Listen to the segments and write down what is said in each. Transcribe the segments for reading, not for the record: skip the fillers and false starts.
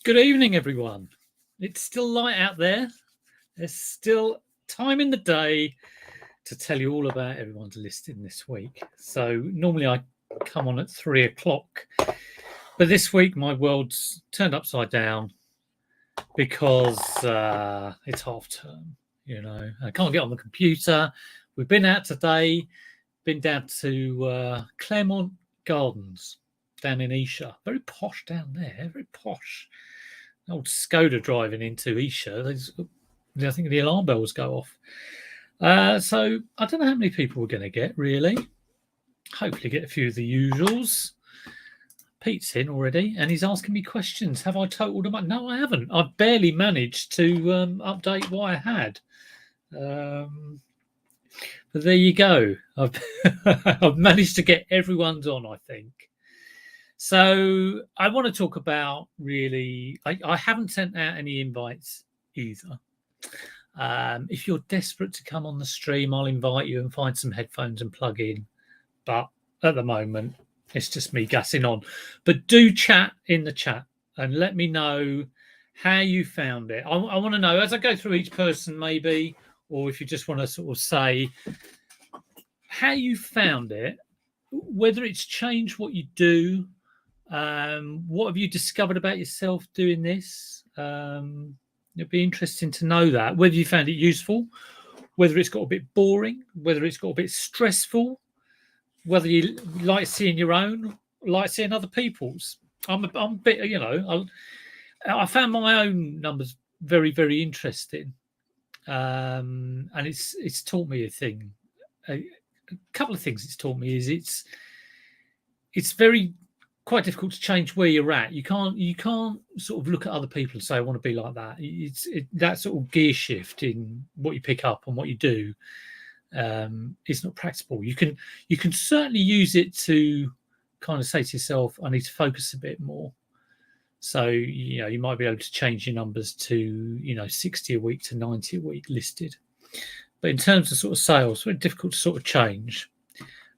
Good evening, everyone. It's still light out there. There's still time in the day to tell you all about everyone's listing this week. So normally I come on at 3:00, but this week my world's turned upside down because it's half term. I can't get on the computer. We've been out today, been down to Claremont Gardens down in Esher. Very posh down there, very posh. Old Skoda driving into Esher. I think the alarm bells go off. So I don't know how many people we're going to get, really. Hopefully get a few of the usuals. Pete's in already, and he's asking me questions. Have I totaled them up? No, I haven't. I've barely managed to update what I had. But there you go. I've managed to get everyone's on, I think. So I want to talk about really, I haven't sent out any invites either. If you're desperate to come on the stream, I'll invite you and find some headphones and plug in. But at the moment, it's just me gassing on. But do chat in the chat and let me know how you found it. I want to know, as I go through each person maybe, or if you just want to sort of say how you found it, whether it's changed what you do. What have you discovered about yourself doing this? It'd be interesting to know that, whether you found it useful, whether it's got a bit boring, whether it's got a bit stressful, whether you like seeing your own, like seeing other people's. I'm a bit, I found my own numbers very, very interesting, and it's taught me a thing. A couple of things it's taught me is it's very quite difficult to change where you're at. You can't sort of look at other people and say I want to be like that. That sort of gear shift in what you pick up and what you do is not practical. You can certainly use it to kind of say to yourself, I need to focus a bit more. So you might be able to change your numbers to 60 a week to 90 a week listed. But in terms of sort of sales, it's very difficult to sort of change.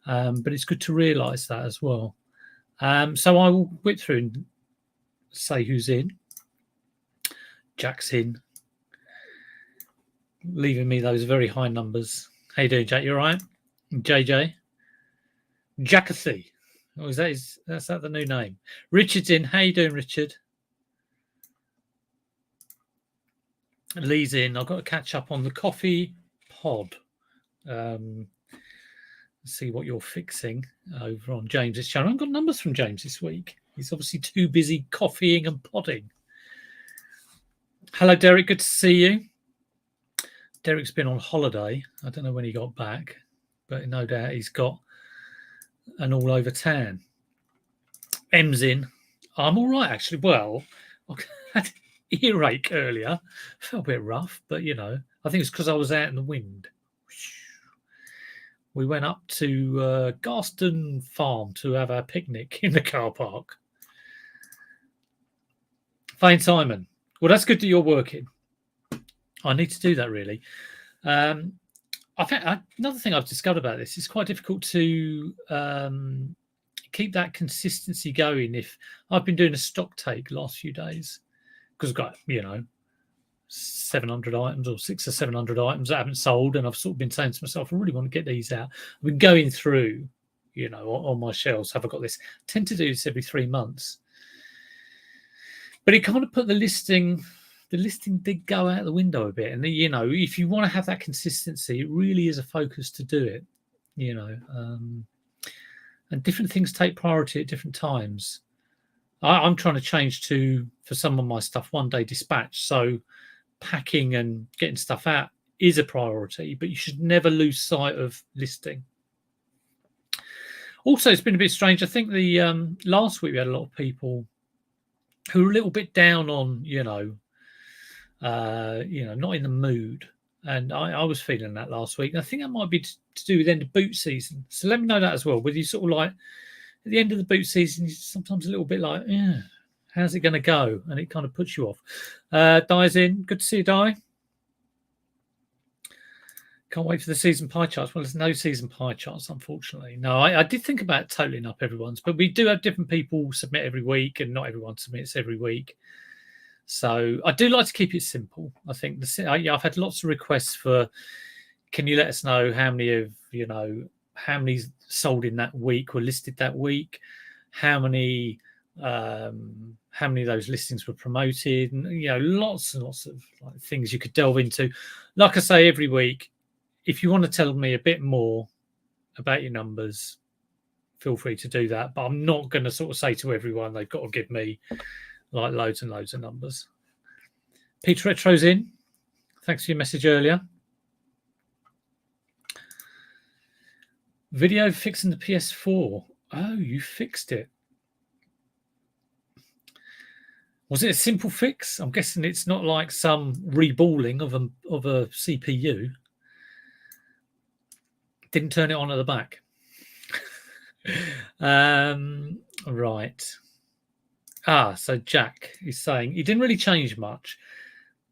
But it's good to realise that as well. So I will whip through and say who's in. Jack's in, leaving me those very high numbers. How you doing, Jack? You all right? JJ? Jackathy. Oh, that's that the new name? Richard's in. How you doing, Richard? Lee's in. I've got to catch up on the coffee pod. See what you're fixing over on James's channel. I haven't got numbers from James this week. He's obviously too busy coffeeing and podding. Hello, Derek. Good to see you. Derek's been on holiday. I don't know when he got back, but no doubt he's got an all-over tan. M's in. I'm all right, actually. Well, I had earache earlier. Felt a bit rough, but, I think it's because I was out in the wind. We went up to Garston Farm to have our picnic in the car park. Fine, Simon. Well, that's good that you're working. I need to do that, really. I think another thing I've discovered about this, it's quite difficult to keep that consistency going. If I've been doing a stock take last few days, because I've got, 700 items or 600 or 700 items that haven't sold, and I've sort of been saying to myself, I really want to get these out. I've been going through, on my shelves. Have I got this? I tend to do this every 3 months, but it kind of put the listing did go out the window a bit. And if you want to have that consistency, it really is a focus to do it. And different things take priority at different times. I'm trying to change for some of my stuff 1-day dispatch. So packing and getting stuff out is a priority, but you should never lose sight of listing. Also, it's been a bit strange. I think the last week we had a lot of people who were a little bit down on, not in the mood. And I was feeling that last week. And I think that might be to do with end of boot season. So let me know that as well. Whether you sort of like at the end of the boot season, you're sometimes a little bit like, yeah, how's it going to go? And it kind of puts you off. Di's in. Good to see you, Di. Can't wait for the season pie charts. Well, there's no season pie charts, unfortunately. No, I did think about totaling up everyone's, but we do have different people submit every week, and not everyone submits every week. So I do like to keep it simple. I think I've had lots of requests for, can you let us know how many how many sold in that week were listed that week, how many of those listings were promoted, and lots and lots of things you could delve into. Like I say every week, if you want to tell me a bit more about your numbers, feel free to do that. But I'm not going to sort of say to everyone they've got to give me like loads and loads of numbers. Peter Retro's in. Thanks for your message earlier. Video fixing the PS4. Oh, you fixed it. Was it a simple fix? I'm guessing it's not like some reballing of a CPU. Didn't turn it on at the back. Right. So Jack is saying he didn't really change much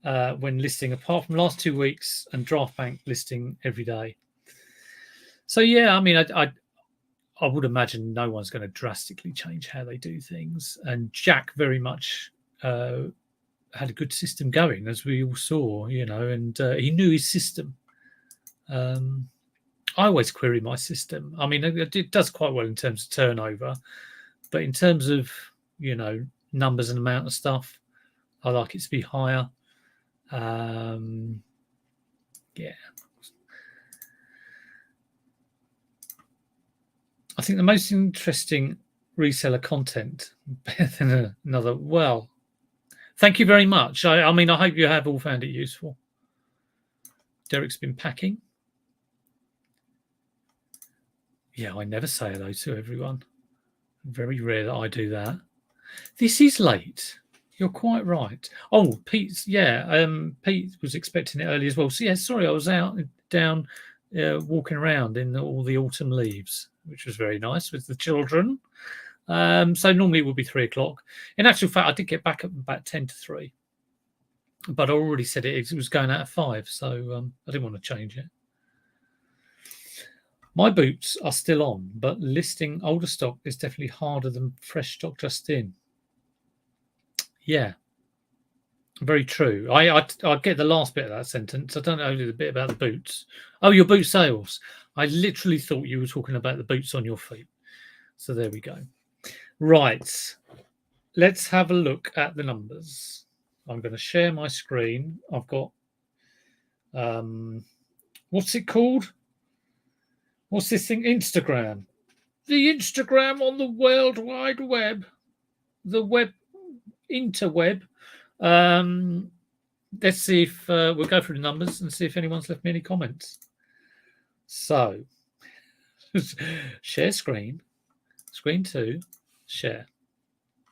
when listing, apart from last 2 weeks and draft bank listing every day. So yeah, I mean, I would imagine no one's going to drastically change how they do things. And Jack very much had a good system going, as we all saw, and he knew his system. I always query my system. I mean, it does quite well in terms of turnover, but in terms of, numbers and amount of stuff, I like it to be higher. Yeah. I think the most interesting reseller content, better than another. Well, thank you very much. I mean, I hope you have all found it useful. Derek's been packing. Yeah, I never say hello to everyone. Very rare that I do that. This is late. You're quite right. Oh, Pete's, yeah. Pete was expecting it early as well. So yeah, sorry, I was down walking around in all the autumn leaves, which was very nice with the children. So normally it would be 3 o'clock. In actual fact, I did get back at about 10 to 3. But I already said it was going out at 5, so I didn't want to change it. My boots are still on, but listing older stock is definitely harder than fresh stock just in. Yeah, very true. I get the last bit of that sentence. I don't know the bit about the boots. Oh, your boot sales. I literally thought you were talking about the boots on your feet. So there we go. Right. Let's have a look at the numbers. I'm going to share my screen. I've got, what's it called? What's this thing? Instagram. The Instagram on the World Wide Web. The web, interweb. Let's see if we'll go through the numbers and see if anyone's left me any comments. So, share screen. Screen 2. Share.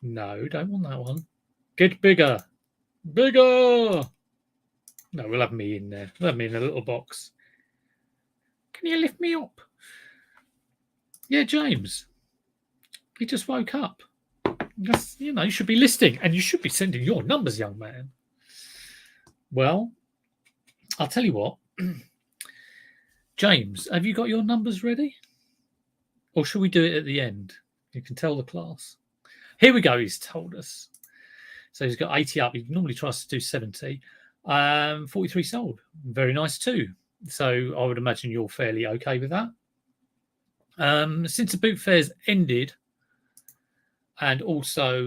No, don't want that one. Get bigger. Bigger. No, we'll have me in there. We'll have me in a little box. Can you lift me up? Yeah, James. He just woke up. That's, you should be listing and you should be sending your numbers, young man. Well, I'll tell you what. James, have you got your numbers ready? Or should we do it at the end? You can tell the class. Here we go, he's told us. So he's got 80 up. He normally tries to do 70. 43 sold. Very nice too. So I would imagine you're fairly okay with that. Since the boot fair's ended, and also,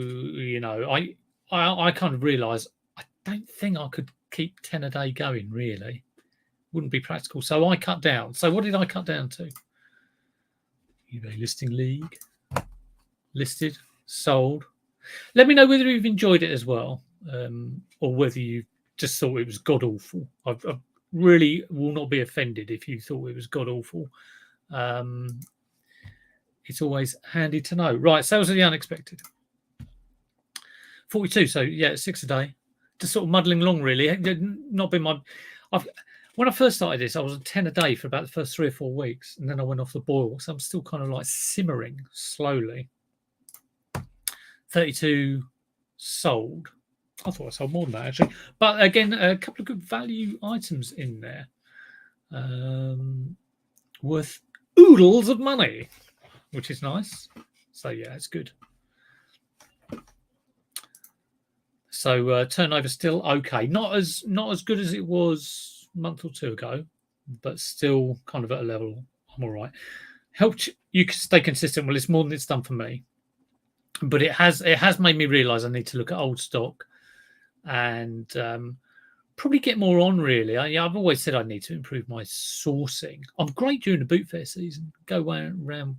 I kind of realised I don't think I could keep 10 a day going, really. Wouldn't be practical. So I cut down. So what did I cut down to? eBay listing league. Listed, sold. Let me know whether you've enjoyed it as well, or whether you just thought it was god-awful. I really will not be offended if you thought it was god-awful. It's always handy to know. Right, sales of the unexpected. 42, so yeah, 6 a day. Just sort of muddling along, really. Not been my... When I first started this, I was at 10 a day for about the first 3 or 4 weeks, and then I went off the boil, so I'm still kind of like simmering slowly. 32 sold. I thought I sold more than that, actually. But again, a couple of good value items in there. Worth oodles of money, which is nice. So, yeah, it's good. So turnover still okay, not as good as it was a month or two ago, but still kind of at a level. I'm all right. Helped you stay consistent. Well, it's more than it's done for me, but it has made me realise I need to look at old stock and probably get more on. Really, I've always said I need to improve my sourcing. I'm great during the boot fair season. Go around,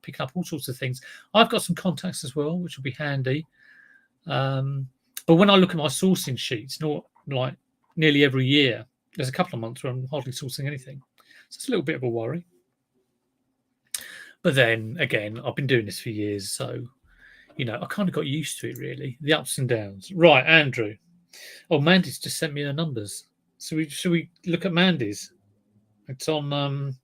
pick up all sorts of things. I've got some contacts as well, which will be handy. But when I look at my sourcing sheets, not like nearly every year, there's a couple of months where I'm hardly sourcing anything. So it's a little bit of a worry. But then again, I've been doing this for years, so I kind of got used to it, really, the ups and downs. Right, Andrew. Oh, Mandy's just sent me her numbers. So should we look at Mandy's? It's on.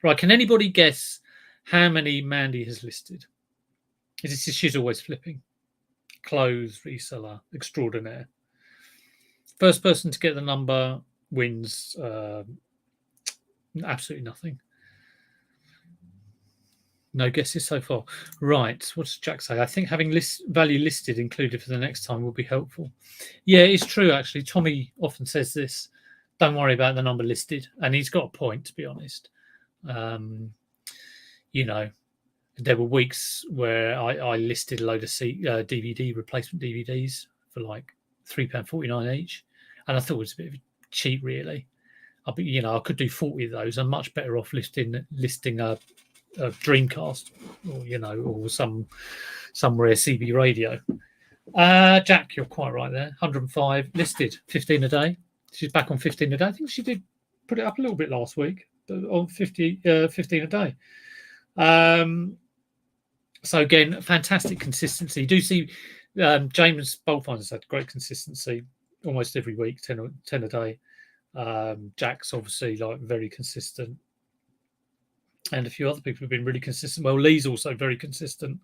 Right, can anybody guess how many Mandy has listed? She's always flipping. Clothes reseller extraordinaire. First person to get the number wins absolutely nothing. No guesses so far. Right, what does Jack say? I think having value listed included for the next time will be helpful. Yeah, it's true, actually. Tommy often says this. Don't worry about the number listed. And he's got a point, to be honest. There were weeks where I listed a load of DVD replacement DVDs for like £3.49 each. And I thought it was a bit cheap, really. I could do 40 of those. I'm much better off listing a Dreamcast, or some rare CB radio. Jack, you're quite right there. 105 listed, 15 a day. She's back on 15 a day. I think she did put it up a little bit last week, but on 15 a day. So again, fantastic consistency. You do see James Boltfinder's had great consistency almost every week, 10 a day. Jack's obviously very consistent. And a few other people have been really consistent. Well, Lee's also very consistent.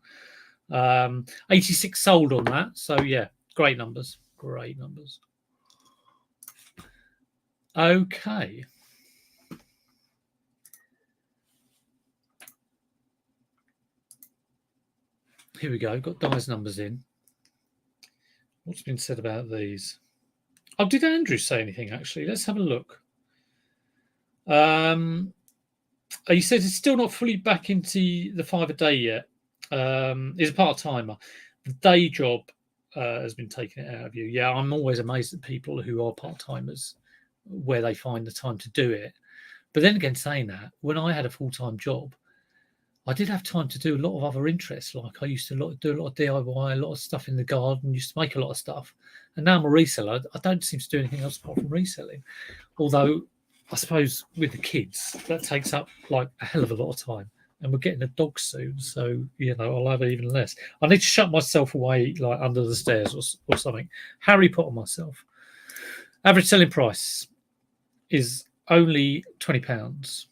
86 sold on that. So, yeah, great numbers. Great numbers. Okay. Here we go. Got Di's numbers in. What's been said about these? Oh, did Andrew say anything, actually? Let's have a look. He says it's still not fully back into the 5 a day yet. He's a part-timer. The day job has been taking it out of you. Yeah, I'm always amazed at people who are part-timers, where they find the time to do it. But then again, saying that, when I had a full-time job, I did have time to do a lot of other interests. Like I used to do a lot of DIY, a lot of stuff in the garden, used to make a lot of stuff. And now I'm a reseller. I don't seem to do anything else apart from reselling. Although I suppose with the kids, that takes up like a hell of a lot of time. And we're getting a dog soon, so I'll have even less. I need to shut myself away like under the stairs or something. Harry Potter myself. Average selling price is only £20.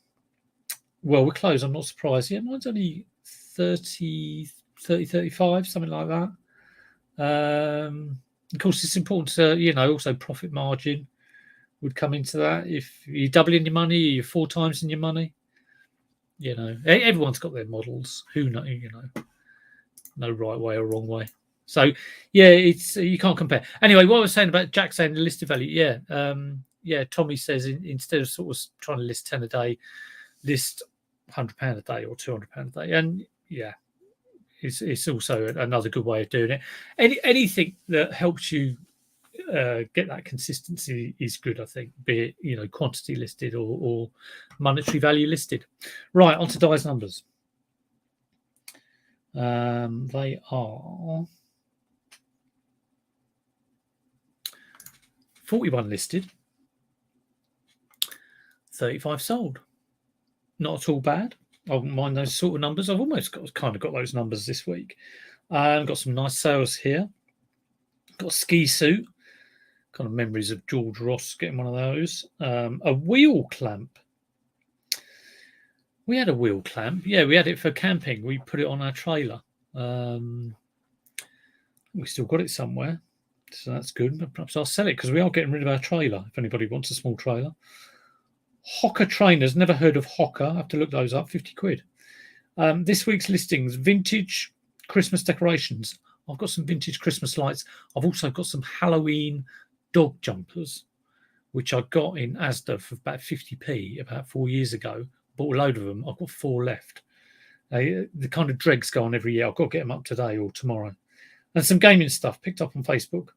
Well, we're closed. I'm not surprised. Yeah, mine's only 30, 35, something like that. Of course, it's important to also profit margin would come into that. If you're doubling your money, you're 4 times in your money. Everyone's got their models. Who know? No right way or wrong way. So yeah, it's you can't compare. Anyway, what I was saying about Jack saying the listed value. Yeah, Tommy says instead of sort of trying to list 10 a day, list £100 a day or £200 a day, and yeah, it's also another good way of doing it. Anything that helps you get that consistency is good, I think, be it quantity listed or monetary value listed. Right, on to Di's numbers. They are 41 listed, 35 sold. Not at all bad. I wouldn't mind those sort of numbers. I've almost got those numbers this week. Got some nice sales here. Got a ski suit. Kind of memories of George Ross getting one of those. A wheel clamp. We had a wheel clamp. Yeah, we had it for camping. We put it on our trailer. We still got it somewhere. So that's good. Perhaps I'll sell it because we are getting rid of our trailer if anybody wants a small trailer. Hocker trainers. Never heard of Hocker. I have to look those up. 50 quid. This week's listings. Vintage Christmas decorations. I've got some vintage Christmas lights. I've also got some Halloween dog jumpers, which I got in Asda for about 50p about 4 years ago. Bought a load of them. I've got 4 left. The kind of dregs go on every year. I've got to get them up today or tomorrow. And some gaming stuff picked up on Facebook.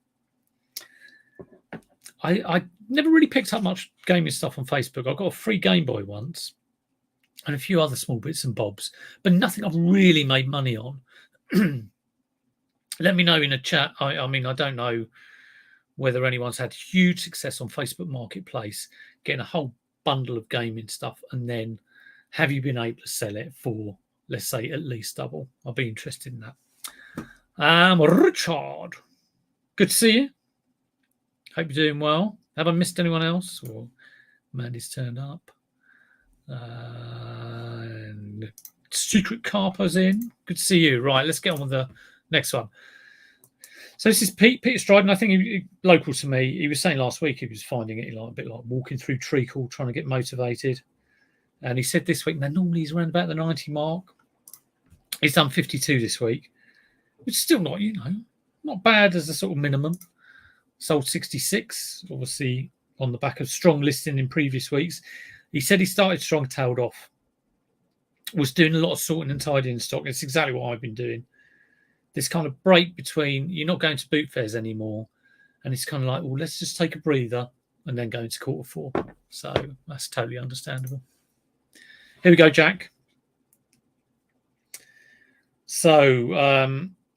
I never really picked up much gaming stuff on Facebook. I got a free Game Boy once and a few other small bits and bobs, but nothing I've really made money on. Let me know in a chat. I mean, I don't know whether anyone's had huge success on Facebook Marketplace, getting a whole bundle of gaming stuff, and then have you been able to sell it for, let's say, at least double? I'll be interested in that. Richard, good to see you. Hope you're doing well. Have I missed anyone else? Or Mandy's turned up. And Secret Carpo's in. Good to see you. Right, let's get on with the next one. So this is Peter Stryden. I think he local to me. He was saying last week he was finding it a bit like walking through treacle, trying to get motivated. And he said this week, now normally he's around about the 90 mark. He's done 52 this week, which is still not, not bad as a sort of minimum. Sold 66, obviously on the back of strong listing in previous weeks. He said he started strong, tailed off. Was doing a lot of sorting and tidying stock. It's exactly what I've been doing. This kind of break between you're not going to boot fairs anymore, and it's kind of like, well, let's just take a breather and then go into quarter 4. So that's totally understandable. Here we go, Jack. So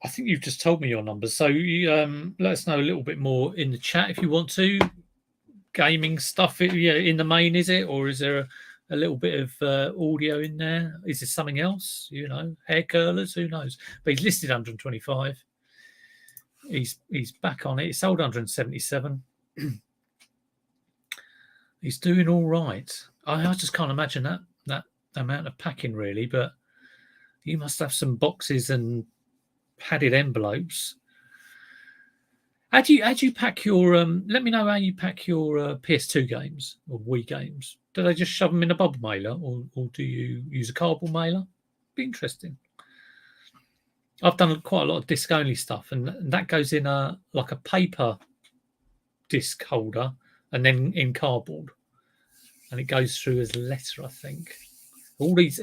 I think you've just told me your numbers. So let us know a little bit more in the chat if you want to. Gaming stuff, in the main, is it? Or is there a little bit of audio in there? Is there something else? Hair curlers, who knows? But he's listed 125. He's back on it. He's sold 177. He's doing all right. I just can't imagine that amount of packing, really. But you must have some boxes and padded envelopes. How do you pack your? Let me know how you pack your PS2 games or Wii games. Do they just shove them in a bubble mailer, or do you use a cardboard mailer? Be interesting. I've done quite a lot of disc only stuff, and that goes in a paper disc holder, and then in cardboard, and it goes through as letter, I think. All these,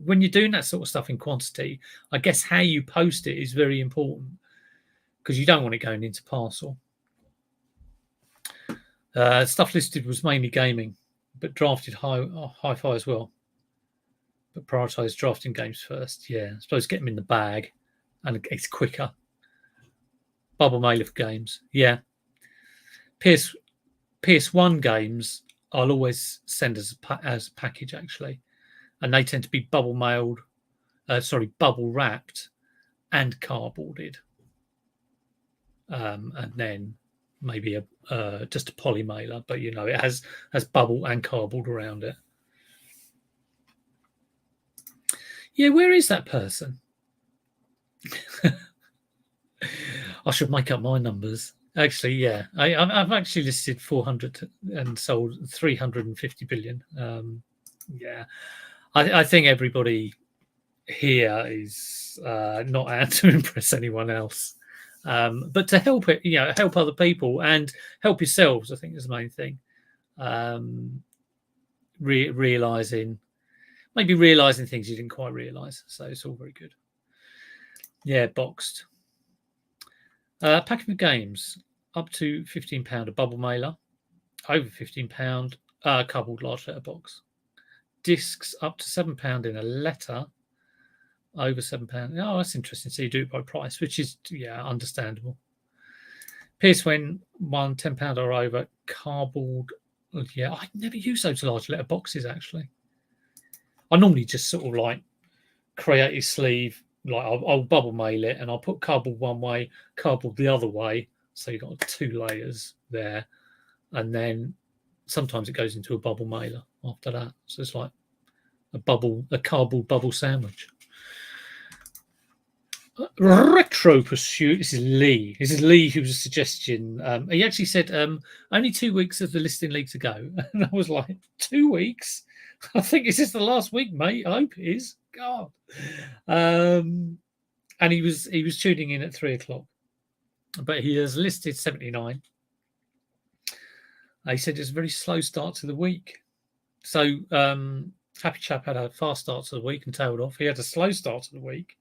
when you're doing that sort of stuff in quantity, I guess how you post it is very important, because you don't want it going into parcel. Stuff listed was mainly gaming, but drafted hi-fi as well. But prioritise drafting games first. Yeah, I suppose get them in the bag, and it's quicker. Bubble mailer for games. Yeah. PS1 games I'll always send as a package, actually. And they tend to be bubble wrapped and cardboarded. And then maybe just a poly mailer, but it has bubble and cardboard around it. Yeah, where is that person? I should make up my numbers. Actually, yeah, I've actually listed 400 and sold 350 billion. Yeah, I think everybody here is not out to impress anyone else. But to help it, help other people and help yourselves, I think is the main thing. Realizing things you didn't quite realize. So it's all very good. Yeah, boxed. Packing of games up to £15 a bubble mailer, over £15 cardboard large letter box. Discs up to £7 in a letter. Over £7. Oh, that's interesting. So you do it by price, which is understandable. PS1 £10 or over cardboard. Yeah, I never use those large letter boxes actually. I normally just sort of like create a sleeve, like I'll bubble mail it and I'll put cardboard one way, cardboard the other way. So you've got 2 layers there, and then sometimes it goes into a bubble mailer after that. So it's like a cardboard bubble sandwich. Retro Pursuit. This is Lee. Who was a suggestion. He actually said only 2 weeks of the listing league to go, and I was like, 2 weeks? I think this is the last week, mate. I hope it is. God. and he was tuning in at 3 o'clock, but he has listed 79. He said it's a very slow start to the week. So Happy Chap had a fast start to the week and tailed off. He had a slow start to the week.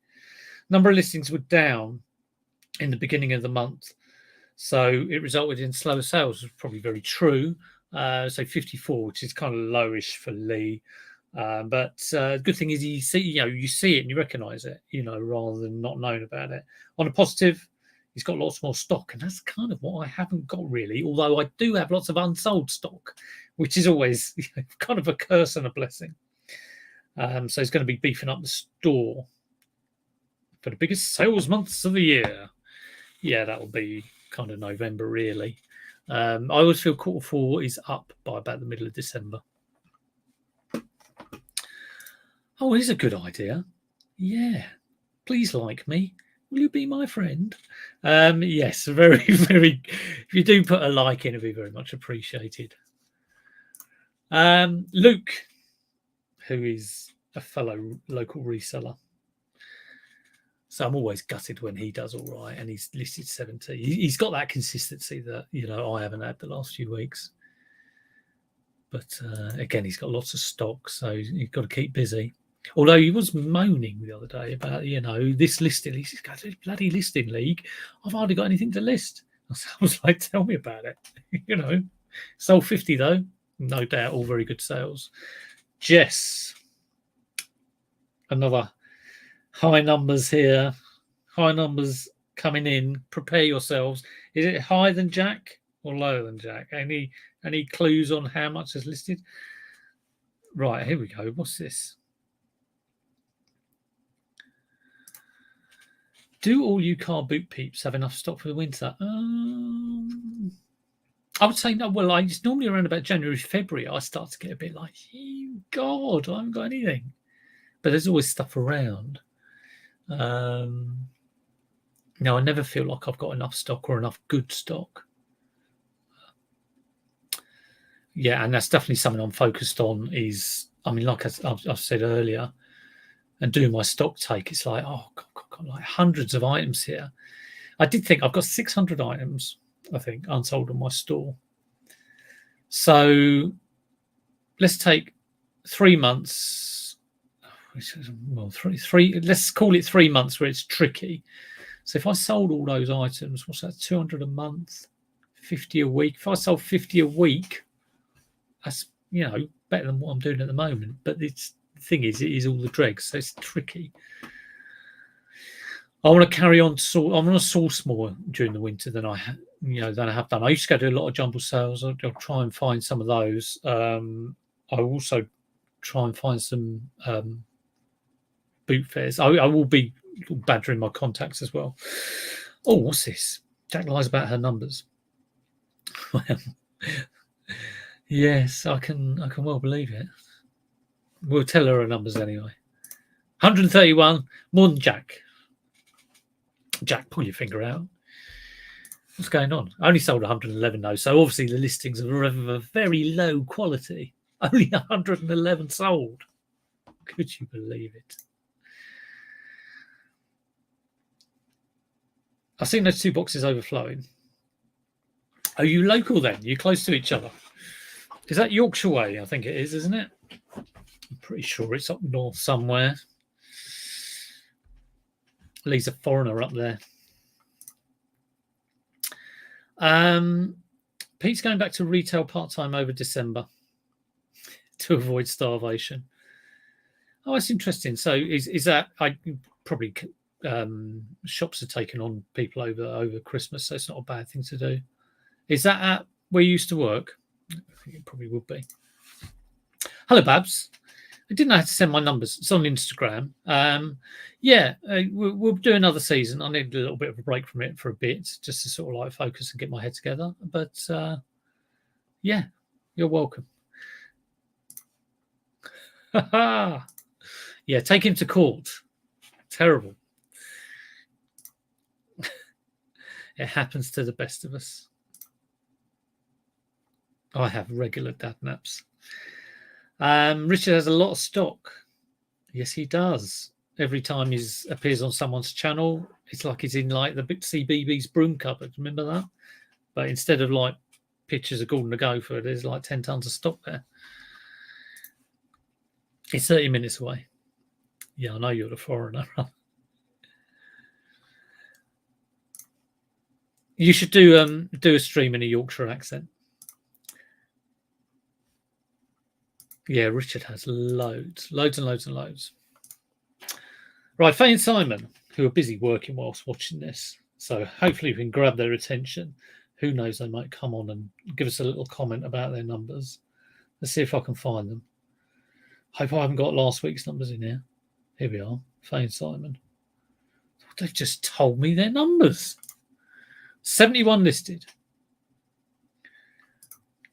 Number of listings were down in the beginning of the month, so it resulted in slower sales. Which is probably very true. So 54, which is kind of lowish for Lee. But good thing is you see it and you recognise it, rather than not knowing about it. On a positive, he's got lots more stock, and that's kind of what I haven't got really. Although I do have lots of unsold stock, which is always kind of a curse and a blessing. So he's going to be beefing up the store for the biggest sales months of the year. Yeah, that'll be kind of November, really. I always feel Q4 is up by about the middle of December. Oh, here's a good idea. Yeah, please like me. Will you be my friend? Yes, very, very. If you do put a like in, it'll be very much appreciated. Luke, who is a fellow local reseller. So I'm always gutted when he does all right, and he's listed 70. He's got that consistency that I haven't had the last few weeks. But again, he's got lots of stock, so you've got to keep busy. Although he was moaning the other day about this listing. He says, "Go to this bloody listing league. I've hardly got anything to list." I was like, "Tell me about it." Sold 50 though, no doubt, all very good sales. Jess, another high numbers here. High numbers coming in. Prepare yourselves. Is it higher than Jack or lower than Jack? Any clues on how much is listed? Right, here we go. What's this? Do all you car boot peeps have enough stock for the winter? I would say no. Well, it's normally around about January, February. I start to get a bit like, God, I haven't got anything. But there's always stuff around. No, I never feel like I've got enough stock or enough good stock. Yeah, and that's definitely something I'm focused on. Like I've said earlier, and doing my stock take, it's like, oh God, I've got like hundreds of items here. I did think I've got 600 items, I think, unsold on my store. So let's take 3 months. Well, three. Let's call it 3 months where it's tricky. So if I sold all those items, what's that? 200 a month, 50 a week. If I sold 50 a week, that's better than what I'm doing at the moment. But the thing is, it is all the dregs, so it's tricky. I want to carry on. I want to source more during the winter than I have done. I used to go to a lot of jumble sales. I'll try and find some of those. I also try and find some boot fairs. I will be badgering my contacts as well. Oh, what's this? Jack lies about her numbers. Yes, I can well believe it. We'll tell her numbers anyway. 131, more than Jack. Jack, pull your finger out. What's going on? I only sold 111 though, so obviously the listings are of a very low quality. Only 111 sold. Could you believe it? I've seen those 2 boxes overflowing. Are you local then? You're close to each other. Is that Yorkshire way? I think it is, isn't it? I'm pretty sure it's up north somewhere. Lee's a foreigner up there. Pete's going back to retail part-time over December to avoid starvation. Oh, that's interesting. So is that I probably shops are taking on people over Christmas, so it's not a bad thing to do. Is that at where you used to work? I think it probably would be. Hello, Babs. I didn't know how to send my numbers. It's on Instagram. We'll do another season. I need a little bit of a break from it for a bit, just to sort of like focus and get my head together. But yeah, you're welcome. Yeah, take him to court. Terrible. It happens to the best of us. I have regular dad naps. Richard has a lot of stock. Yes, he does. every time he appears on someone's channel, it's like he's in like the CBeebies broom cupboard. Remember that? But instead of like pictures of Gordon the Gopher, there's like 10 tons of stock there. It's 30 minutes away. Yeah, I know you're the foreigner. You should do a stream in a Yorkshire accent. Yeah, Richard has loads and loads. Right, Faye and Simon, who are busy working whilst watching this, so hopefully we can grab their attention. Who knows, they might come on and give us a little comment about their numbers. Let's see if I can find them. Hope I haven't got last week's numbers in here. Here we are, Faye and Simon. They've just told me their numbers. 71 listed.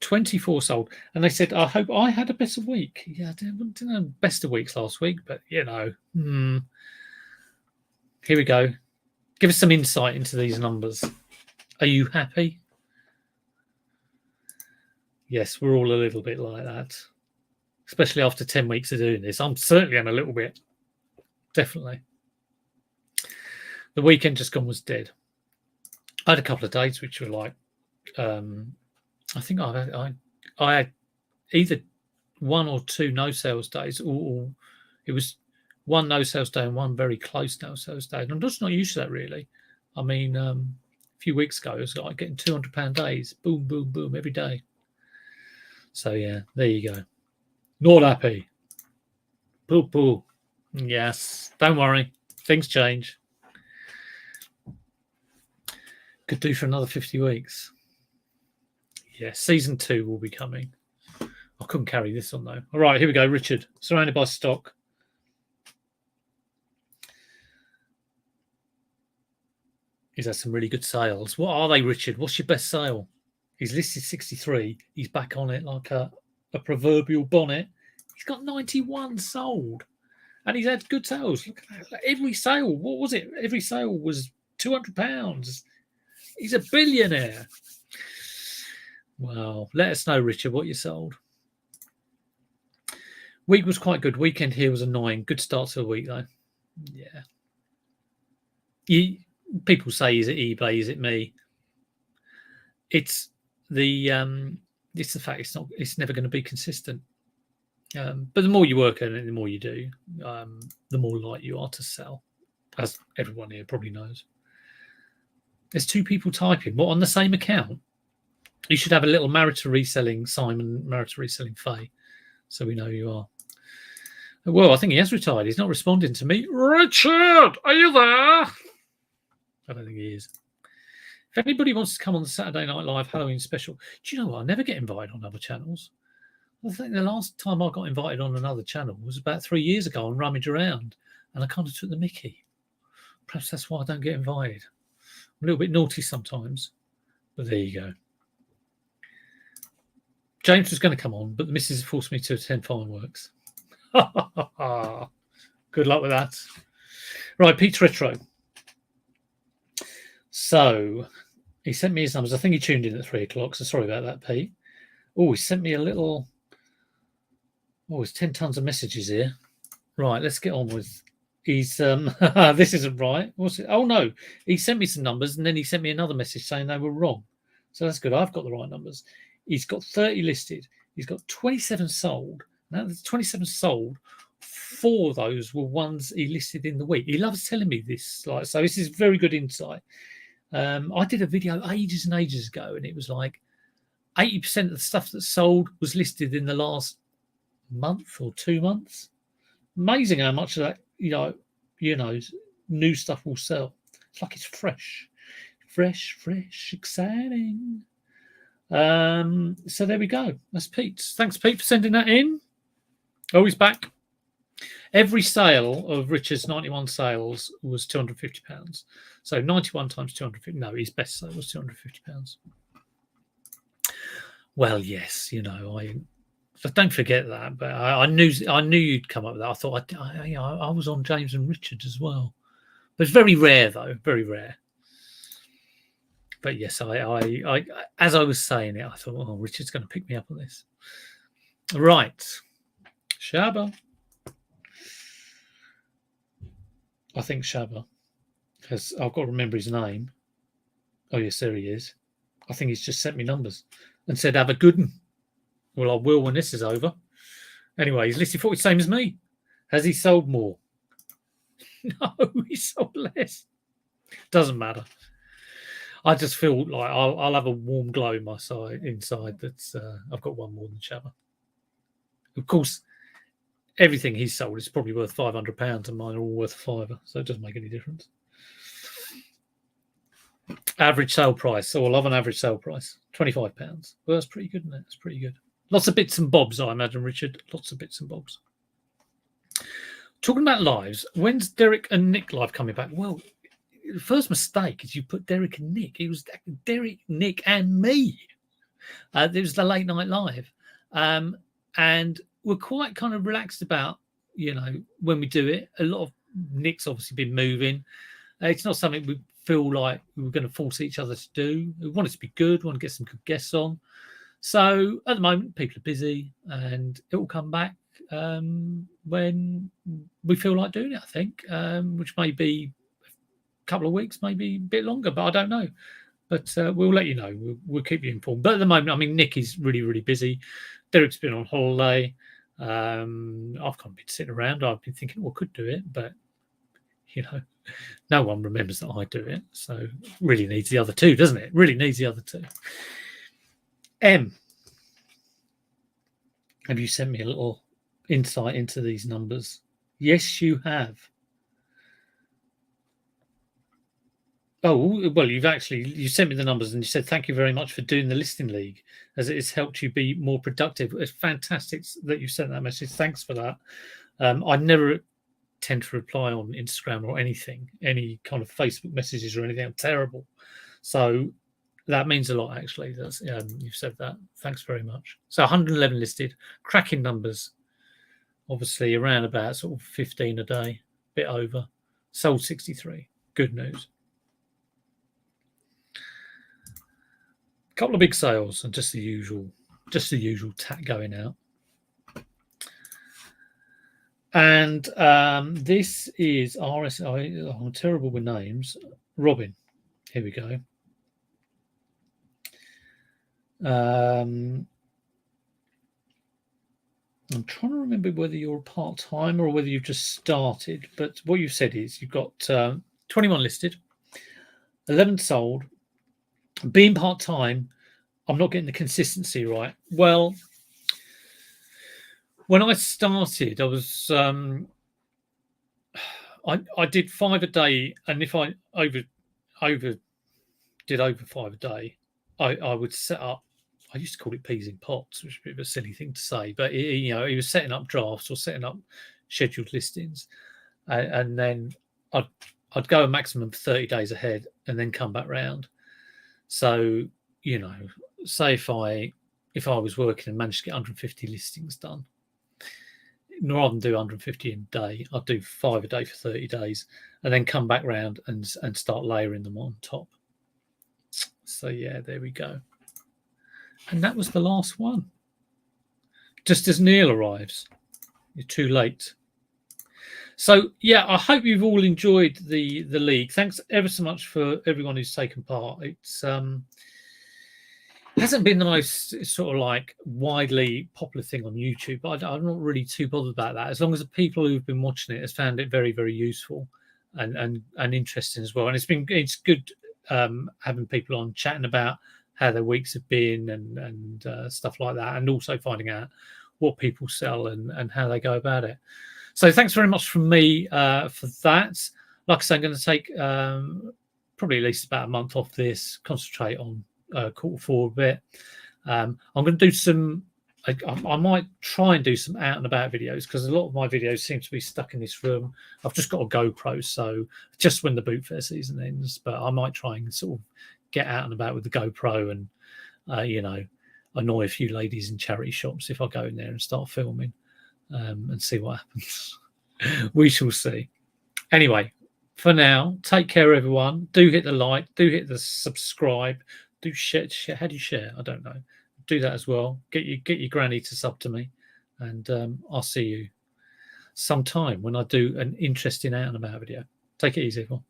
24 sold. And they said, I hope I had a better week. Yeah, I didn't know best of weeks last week, but you know. Here we go. Give us some insight into these numbers. Are you happy? Yes, we're all a little bit like that. Especially after 10 weeks of doing this. I'm certainly a little bit. Definitely. The weekend just gone was dead. I had a couple of days which were like, I think I had either one or two no sales days, or it was one no sales day and one very close no sales day. And I'm just not used to that really. I mean, a few weeks ago, it was like getting £200 days, boom, boom, boom, every day. So yeah, there you go. Not happy. Poo. Yes, don't worry, things change. Could do for another 50 weeks. Yeah, season 2 will be coming. I couldn't carry this on though. All right, here we go. Richard, surrounded by stock. He's had some really good sales. What are they, Richard? What's your best sale? He's listed 63. He's back on it like a proverbial bonnet. He's got 91 sold. And he's had good sales. Look at that. Every sale, what was it? Every sale was £200. He's a billionaire. Wow. Let us know, Richard, what you sold. Week was quite good. Weekend here was annoying. Good start to the week, though. Yeah. People say, is it eBay? Is it me? It's the fact it's never going to be consistent. But the more you work on it, the more you do, the more likely you are to sell, as everyone here probably knows. There's two people typing. What, on the same account? You should have a little marital reselling Simon, marital reselling Faye, so we know who you are. Well, I think he has retired. He's not responding to me. Richard, are you there? I don't think he is. If anybody wants to come on the Saturday Night Live Halloween special, do you know what? I never get invited on other channels. I think the last time I got invited on another channel was about 3 years ago on Rummage Around, and I kind of took the mickey. Perhaps that's why I don't get invited. I'm a little bit naughty sometimes, but there you go. James was going to come on, but the missus forced me to attend fireworks. Good luck with that. Right, Pete's Retro. So he sent me his numbers. I think he tuned in at 3 o'clock, so sorry about that, Pete. Oh, he sent me a little... Oh, there's 10 tons of messages here. Right, let's get on with... He's... this isn't right. What's it? Oh, no. He sent me some numbers, and then he sent me another message saying they were wrong. So that's good. I've got the right numbers. He's got 30 listed. He's got 27 sold. Now, there's 27 sold. 4 of those were ones he listed in the week. He loves telling me this. So this is very good insight. I did a video ages and ages ago, and it was like 80% of the stuff that sold was listed in the last month or 2 months. Amazing how much of that, you know, new stuff will sell. It's like it's fresh, exciting. So there we go. That's Pete's. Thanks, Pete, for sending that in. Oh, he's back. Every sale of Richard's 91 sales was £250. So 91 times 250. No, his best sale was £250. Well, yes, you know, so don't forget that. But I knew you'd come up with that. I thought I was on James and Richard as well. But it's very rare, though. Very rare. But yes, I as I was saying it, I thought, oh, Richard's going to pick me up on this. Right. Shabba. I think Shabba has. I've got to remember his name. Oh yes, there he is. I think he's just sent me numbers and said, "Have a good one." Well, I will when this is over. Anyway, he's listed for the same as me. Has he sold more? No, he sold less. Doesn't matter. I just feel like I'll have a warm glow in my side inside. That's I've got one more than Shabba. Of course, everything he's sold is probably worth £500, and mine are all worth a fiver, so it doesn't make any difference. Average sale price. So I love an average sale price. £25. Well, that's pretty good, isn't it? That's pretty good. Lots of bits and bobs, I imagine, Richard. Lots of bits and bobs. Talking about lives, when's Derek and Nick live coming back? Well, the first mistake is you put Derek and Nick. It was Derek, Nick, and me. It was the late night live. And we're quite kind of relaxed about, when we do it. A lot of Nick's obviously been moving. It's not something we feel like we were going to force each other to do. We want it to be good. We want to get some good guests on. So at the moment, people are busy, and it will come back when we feel like doing it, I think, which may be a couple of weeks, maybe a bit longer, but I don't know. But we'll let you know. We'll keep you informed. But at the moment, I mean, Nick is really, really busy. Derek's been on holiday. I've kind of been sitting around. I've been thinking, well, I could do it, but, no one remembers that I do it. So it really needs the other two, doesn't it? Really needs the other two. M, have you sent me a little insight into these numbers? Yes, you have. Oh, well, you sent me the numbers and you said, thank you very much for doing the listing league, as it has helped you be more productive. It's fantastic that you sent that message. Thanks for that. I never tend to reply on Instagram or anything, any kind of Facebook messages or anything. I'm terrible. So that means a lot, actually. That's you've said that. Thanks very much. So 111 listed, cracking numbers. Obviously, around about sort of 15 a day, bit over. Sold 63. Good news. Couple of big sales and just the usual tat going out. And this is RSI. I'm terrible with names. Robin. Here we go. I'm trying to remember whether you're part-time or whether you've just started. But what you've said is you've got 21 listed, 11 sold. Being part-time, I'm not getting the consistency right. Well, when I started, I was I did 5 a day, and if I did over 5 a day, I would set up. I used to call it peas in pots, which is a bit of a silly thing to say, but he was setting up drafts or setting up scheduled listings, and then I'd go a maximum of 30 days ahead, and then come back round. So say if I was working and managed to get 150 listings done, rather than do 150 in a day, I'd do 5 a day for 30 days, and then come back round and start layering them on top. So yeah, there we go. And that was the last one. Just as Neil arrives, you're too late. So yeah, I hope you've all enjoyed the league. Thanks ever so much for everyone who's taken part. It's hasn't been the most sort of like widely popular thing on YouTube, but I'm not really too bothered about that. As long as the people who've been watching it has found it very, very useful and interesting as well. And it's good having people on chatting about how their weeks have been and stuff like that, and also finding out what people sell and how they go about it. So thanks very much from me for that. Like I say, I'm going to take probably at least about a month off this, concentrate on quarter 4 a bit. I'm going to do some. I might try and do some out and about videos, because a lot of my videos seem to be stuck in this room. I've just got a GoPro, so just when the boot fair season ends. But I might try and sort of get out and about with the GoPro and annoy a few ladies in charity shops if I go in there and start filming and see what happens. We shall see. Anyway, for now, take care, everyone. Do hit the like, do hit the subscribe, do share. How do you share? I don't know. Do that as well. Get your granny to sub to me, and I'll see you sometime when I do an interesting out and about video. Take it easy, everyone.